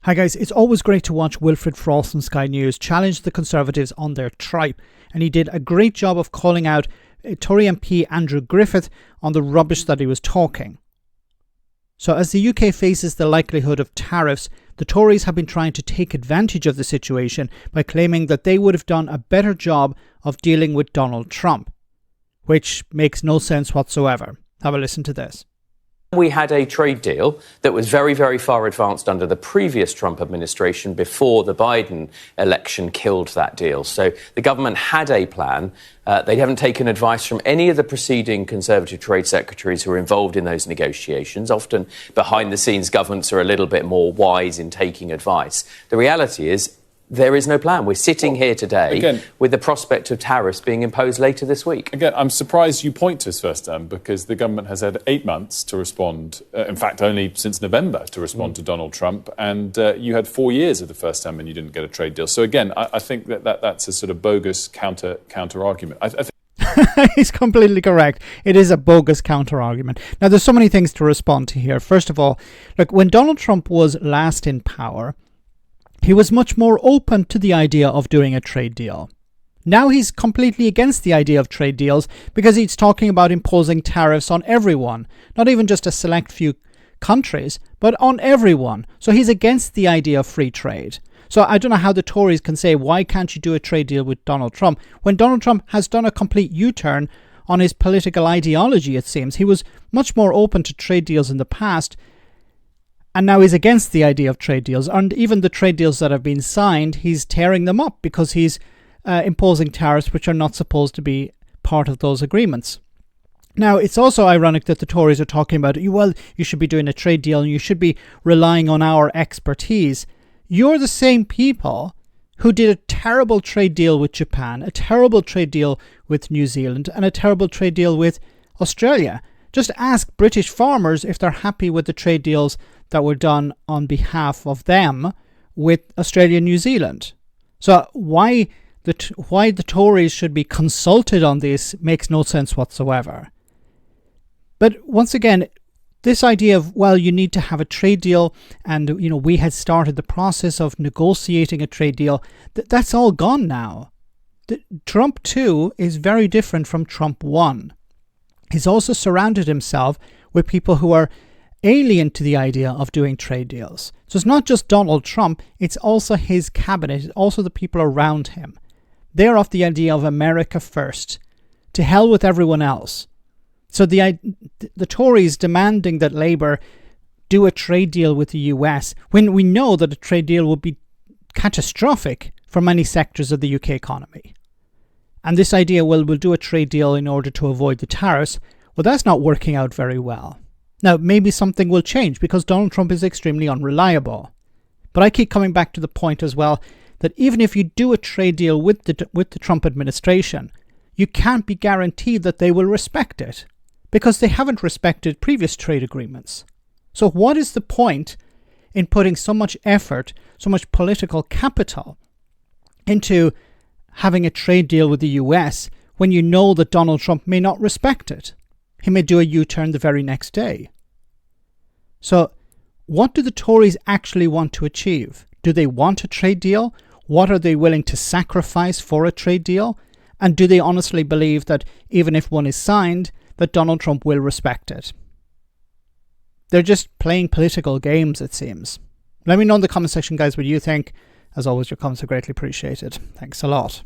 Hi guys, it's always great to watch Wilfred Frost from Sky News challenge the Conservatives on their tripe, and he did a great job of calling out Tory MP Andrew Griffith on the rubbish that he was talking. So as the UK faces the likelihood of tariffs, the Tories have been trying to take advantage of the situation by claiming that they would have done a better job of dealing with Donald Trump, which makes no sense whatsoever. Have a listen to this. We had a trade deal that was very, very far advanced under the previous Trump administration before the Biden election killed that deal. So the government had a plan. They haven't taken advice from any of the preceding Conservative trade secretaries who were involved in those negotiations. Often behind the scenes, governments are a little bit more wise in taking advice. The reality is there is no plan. We're sitting here today with the prospect of tariffs being imposed later this week. Again, I'm surprised you point to his first term because the government has had 8 months to respond, in fact, only since November to respond to Donald Trump, and you had 4 years of the first term and you didn't get a trade deal. So again, I think that's a sort of bogus counter argument. He's completely correct. It is a bogus counter argument. Now, there's so many things to respond to here. First of all, look, when Donald Trump was last in power, he was much more open to the idea of doing a trade deal. Now he's completely against the idea of trade deals because he's talking about imposing tariffs on everyone, not even just a select few countries, but on everyone. So he's against the idea of free trade. So I don't know how the Tories can say, why can't you do a trade deal with Donald Trump, when Donald Trump has done a complete U-turn on his political ideology, it seems. He was much more open to trade deals in the past, and now he's against the idea of trade deals. And even the trade deals that have been signed, he's tearing them up because he's imposing tariffs which are not supposed to be part of those agreements. Now, it's also ironic that the Tories are talking about, well, you should be doing a trade deal and you should be relying on our expertise. You're the same people who did a terrible trade deal with Japan, a terrible trade deal with New Zealand, and a terrible trade deal with Australia. Just ask British farmers if they're happy with the trade deals that were done on behalf of them with Australia and New Zealand. So why the Tories should be consulted on this makes no sense whatsoever. But once again, this idea of, well, you need to have a trade deal and, we had started the process of negotiating a trade deal, that's all gone now. Trump 2 is very different from Trump 1. He's also surrounded himself with people who are alien to the idea of doing trade deals. So it's not just Donald Trump, it's also his cabinet, it's also the people around him. They're of the idea of America first. To hell with everyone else. So the Tories demanding that Labour do a trade deal with the US, when we know that a trade deal would be catastrophic for many sectors of the UK economy. And this idea, well, we'll do a trade deal in order to avoid the tariffs, well, that's not working out very well. Now, maybe something will change because Donald Trump is extremely unreliable. But I keep coming back to the point as well that even if you do a trade deal with the Trump administration, you can't be guaranteed that they will respect it because they haven't respected previous trade agreements. So what is the point in putting so much effort, so much political capital into having a trade deal with the US when you know that Donald Trump may not respect it? He may do a U-turn the very next day. So what do the Tories actually want to achieve? Do they want a trade deal? What are they willing to sacrifice for a trade deal? And do they honestly believe that even if one is signed, that Donald Trump will respect it? They're just playing political games, it seems. Let me know in the comment section, guys, what you think. As always, your comments are greatly appreciated. Thanks a lot.